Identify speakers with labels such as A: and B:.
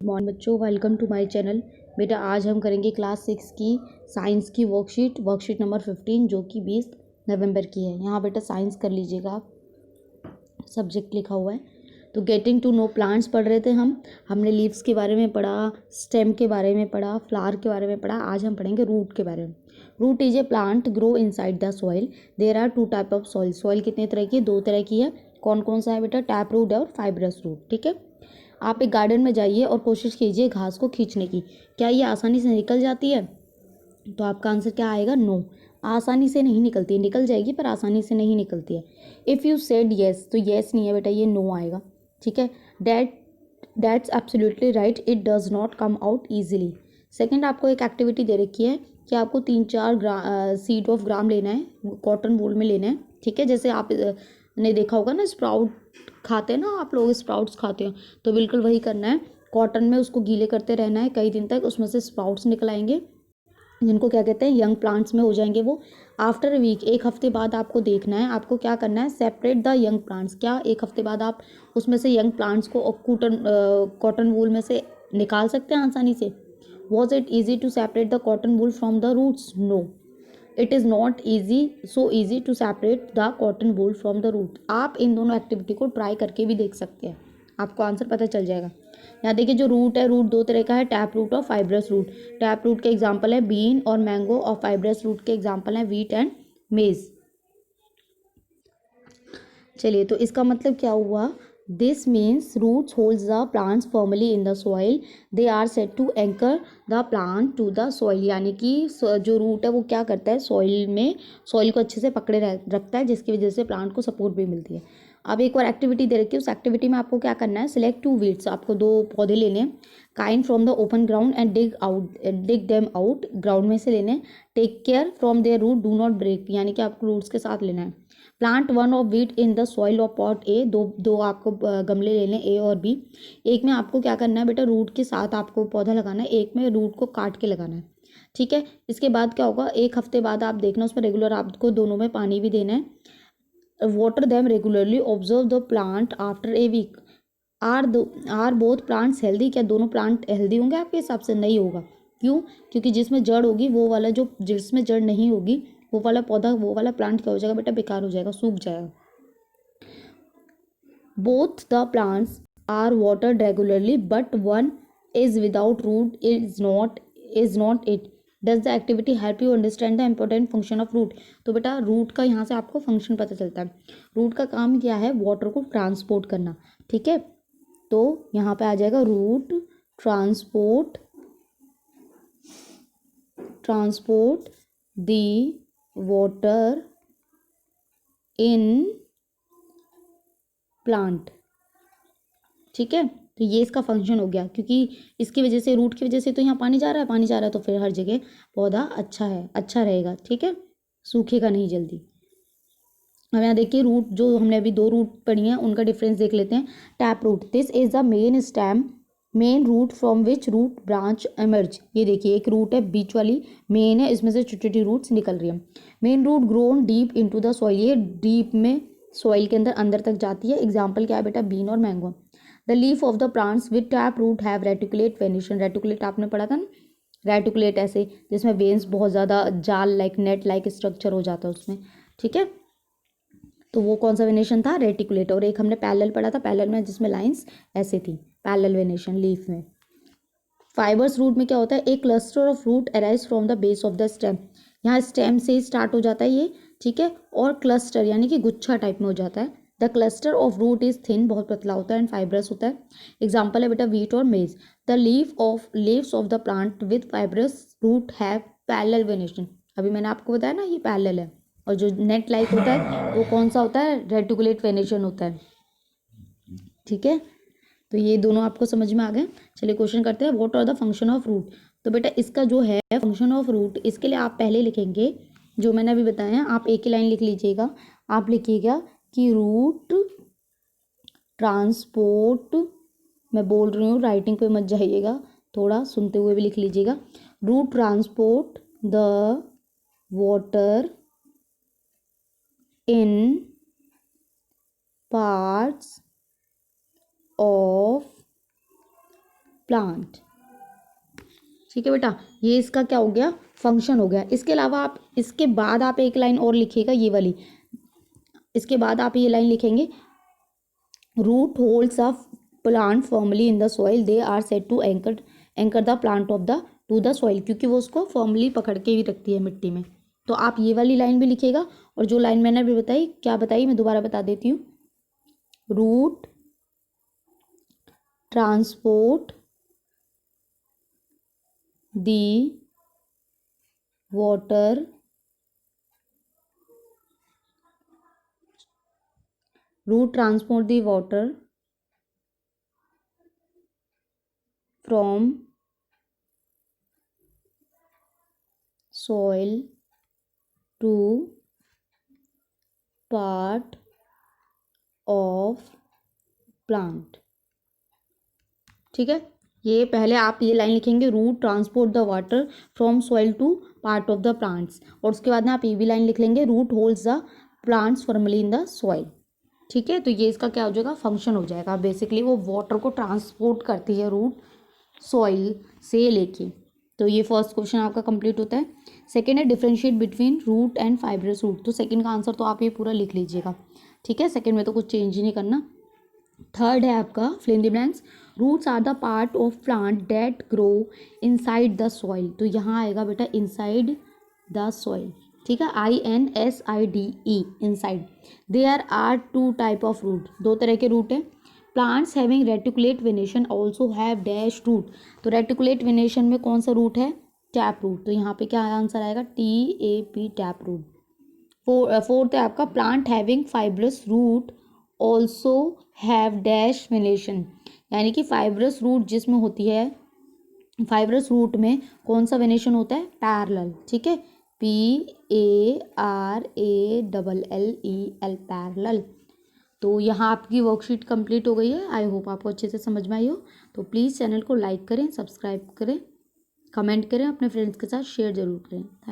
A: Morning बच्चों, welcome to my channel. बेटा आज हम करेंगे क्लास 6 की साइंस की वर्कशीट नंबर 15 जो कि 20 नवंबर की है। यहाँ बेटा साइंस कर लीजिएगा आप, सब्जेक्ट लिखा हुआ है। तो गेटिंग टू नो प्लांट्स पढ़ रहे थे हमने लीव्स के बारे में पढ़ा, स्टेम के बारे में पढ़ा, फ्लावर के बारे में पढ़ा। आज हम पढ़ेंगे रूट के बारे में। Root is a plant grow inside the soil. There are two type of soil. Soil कितने तरह की है? दो तरह की है। कौन कौन सा है बेटा? टैप रूट और फाइब्रस रूट। ठीक है, आप एक गार्डन में जाइए और कोशिश कीजिए घास को खींचने की। क्या ये आसानी से निकल जाती है? तो आपका आंसर क्या आएगा? नो, आसानी से नहीं निकलती है। निकल जाएगी पर आसानी से नहीं निकलती है। इफ़ यू सेड येस, तो येस नहीं है बेटा, ये नो आएगा। ठीक है, that's absolutely right, it does not come out easily. Second, आपको एक एक्टिविटी दे रखी है कि आपको 3-4 सीड ऑफ ग्राम लेना है, कॉटन वूल में लेना है। ठीक है, जैसे आप ने देखा होगा ना, स्प्राउट खाते हैं ना आप लोग, स्प्राउट्स खाते हो, तो बिल्कुल वही करना है। कॉटन में उसको गीले करते रहना है कई दिन तक, उसमें से स्प्राउट्स निकल आएंगे जिनको क्या कहते हैं, यंग प्लांट्स में हो जाएंगे वो। आफ्टर अ वीक, एक हफ्ते बाद आपको देखना है, आपको क्या करना है, सेपरेट द यंग प्लांट्स। क्या एक हफ्ते बाद आप उसमें से यंग प्लांट्स को कॉटन वूल में से निकाल सकते हैं आसानी से? Was it easy to separate the cotton wool from the roots? No, it is not easy, so easy to separate the cotton wool from the root. आप इन दोनों एक्टिविटी को ट्राई करके भी देख सकते हैं, आपको आंसर पता चल जाएगा। यहाँ देखिए, जो रूट है, रूट दो तरह का है, टैप रूट और फाइब्रस रूट। टैप रूट के एग्जाम्पल है बीन और मैंगो, और फाइब्रस रूट के एग्जाम्पल है व्हीट एंड मेज। चलिए, तो इसका मतलब क्या हुआ? This means roots holds the plants firmly in the soil, they are set to anchor the plant to the soil. यानी कि जो रूट है वो क्या करता है, सॉइल में सॉइल को अच्छे से पकड़े रखता है, जिसकी वजह से प्लांट को सपोर्ट भी मिलती है। अब एक और एक्टिविटी दे रखी है, उस एक्टिविटी में आपको क्या करना है, सिलेक्ट 2 वीड्स। आपको 2 पौधे लेने हैं, kind from the open ground and dig them out. Ground में से लेने। Take care from their root, do not break, यानी कि आपको रूट्स के साथ लेना है। Plant 1 of wheat in the soil of pot A. दो आपको गमले लेने, ए और बी। एक में आपको क्या करना है बेटा, रूट के साथ आपको पौधा लगाना है, एक में रूट को काट के लगाना है। ठीक है, इसके बाद क्या होगा, एक हफ्ते बाद आप देखना, उसमें रेगुलर आपको दोनों में पानी भी देना है। Water them regularly, observe the plant after a week. Are both plants healthy? क्या दोनों प्लांट हेल्दी होंगे आपके हिसाब से? नहीं होगा। क्यों? क्योंकि जिसमें जड़ होगी वो वाला, जो जिसमें जड़ नहीं होगी वो वाला पौधा, वो वाला प्लांट क्या हो जाएगा बेटा, बेकार हो जाएगा, सूख जाएगा। Both the plants are watered regularly but one is without root, is not it. Does the activity help you understand the important function of root? तो बेटा रूट का यहाँ से आपको फंक्शन पता चलता है। रूट का काम क्या है? वाटर को ट्रांसपोर्ट करना। ठीक है, तो यहाँ पे आ जाएगा root transport the water in plant. ठीक है, तो ये इसका फंक्शन हो गया, क्योंकि इसकी वजह से, रूट की वजह से तो यहाँ पानी जा रहा है, पानी जा रहा है, तो फिर हर जगह पौधा अच्छा रहेगा। ठीक है, सूखेगा नहीं जल्दी। अब यहाँ देखिए, रूट जो हमने अभी 2 रूट पढ़ी हैं उनका डिफरेंस देख लेते हैं। Tap root, this is the main root from which root branch emerge. ये देखिए, एक रूट है बीच वाली, मेन है, इसमें से छोटी छोटी रूट्स निकल रही है। Main root grown deep into the soil, ये डीप में सॉइल के अंदर तक जाती है। एग्जाम्पल क्या है बेटा? बीन और mango. The leaf of the plants with tap root have reticulate venation. Reticulate आपने पढ़ा था ना, रेटिकुलेट ऐसे जिसमें वेन्स बहुत ज़्यादा, जाल लाइक, नेट लाइक स्ट्रक्चर हो जाता है उसमें। ठीक है, तो वो कौन सा वेनेशन था? रेटिकुलेट। और एक हमने पैरेलल पढ़ा था, पैरेलल में जिसमें लाइंस ऐसे थी, पैरेलल वेनेशन लीफ में। फाइबर्स रूट में क्या होता है? एक cluster of root arise from the base of the stem. यहाँ स्टेम से ही स्टार्ट हो जाता है ये। ठीक है, और क्लस्टर यानी कि गुच्छा टाइप में हो जाता है। The cluster of root is thin, बहुत पतला होता है, एंड फाइब्रस होता है। एग्जाम्पल है बेटा व्हीट और maize. The leaves of the plant with fibrous root have parallel venation. अभी मैंने आपको बताया ना, ये पैरेलल है। और जो नेट लाइक होता है वो कौन सा होता है? रेटिकुलेट वेनेशन होता है। ठीक है, तो ये दोनों आपको समझ में आ गए। चलिए क्वेश्चन करते हैं, what are the function of root. तो बेटा इसका जो है फंक्शन ऑफ रूट, इसके लिए आप पहले लिखेंगे जो मैंने अभी बताया, आप एक ही लाइन लिख लीजिएगा। आप लिखिएगा कि रूट ट्रांसपोर्ट, मैं बोल रही हूँ राइटिंग पे मत जाइएगा, थोड़ा सुनते हुए भी लिख लीजिएगा। Root transport the water in parts of plant. ठीक है बेटा, ये इसका क्या हो गया, फंक्शन हो गया। इसके अलावा आप इसके बाद आप एक लाइन और लिखिएगा, ये वाली, इसके बाद आप ये लाइन लिखेंगे, root holds a plant firmly in the soil, they are said to anchor the plant of the to the soil, क्योंकि वो उसको फर्मली पकड़ के ही रखती है मिट्टी में। तो आप ये वाली लाइन भी लिखिएगा। और जो लाइन मैंने अभी बताई, क्या बताई, मैं दोबारा बता देती हूँ, root transport the water root transport the water from soil to part of plant। ठीक है, ये पहले आप ये लाइन लिखेंगे, root transport the water from soil to part of the plants, और उसके बाद में आप ये भी लाइन लिख लेंगे, root holds the plants formally in the soil. ठीक है, तो ये इसका क्या हो जाएगा, फंक्शन हो जाएगा। बेसिकली वो वाटर को ट्रांसपोर्ट करती है रूट सॉइल से लेके। तो ये फर्स्ट क्वेश्चन आपका कंप्लीट होता है। सेकेंड है differentiate between root and fibrous root. तो सेकेंड का आंसर तो आप ये पूरा लिख लीजिएगा। ठीक है, सेकेंड में तो कुछ चेंज ही नहीं करना। थर्ड है आपका fill in the blanks, roots are the part of plant that grow inside the soil. तो यहाँ आएगा बेटा इनसाइड द सॉइल। ठीक है, INSIDE, inside. There are two type of root, दो तरह के रूट हैं। Plants having reticulate venation also have dash root. तो रेटिकुलेट वेनेशन में कौन सा रूट है, टैप रूट। तो यहाँ पे क्या आंसर आएगा, TAP, टैप रूट। फोर्थ है आपका plant having fibrous root also have dash venation, यानी कि फाइब्रस रूट जिसमें होती है, फाइब्रस रूट में कौन सा वेनेशन होता है, पैरेलल। ठीक है, PARALLEL, पैरेलल। तो यहाँ आपकी वर्कशीट कंप्लीट हो गई है। आई होप आपको अच्छे से समझ में आई हो। तो प्लीज़ चैनल को लाइक करें, सब्सक्राइब करें, कमेंट करें, अपने फ्रेंड्स के साथ शेयर जरूर करें। थैंक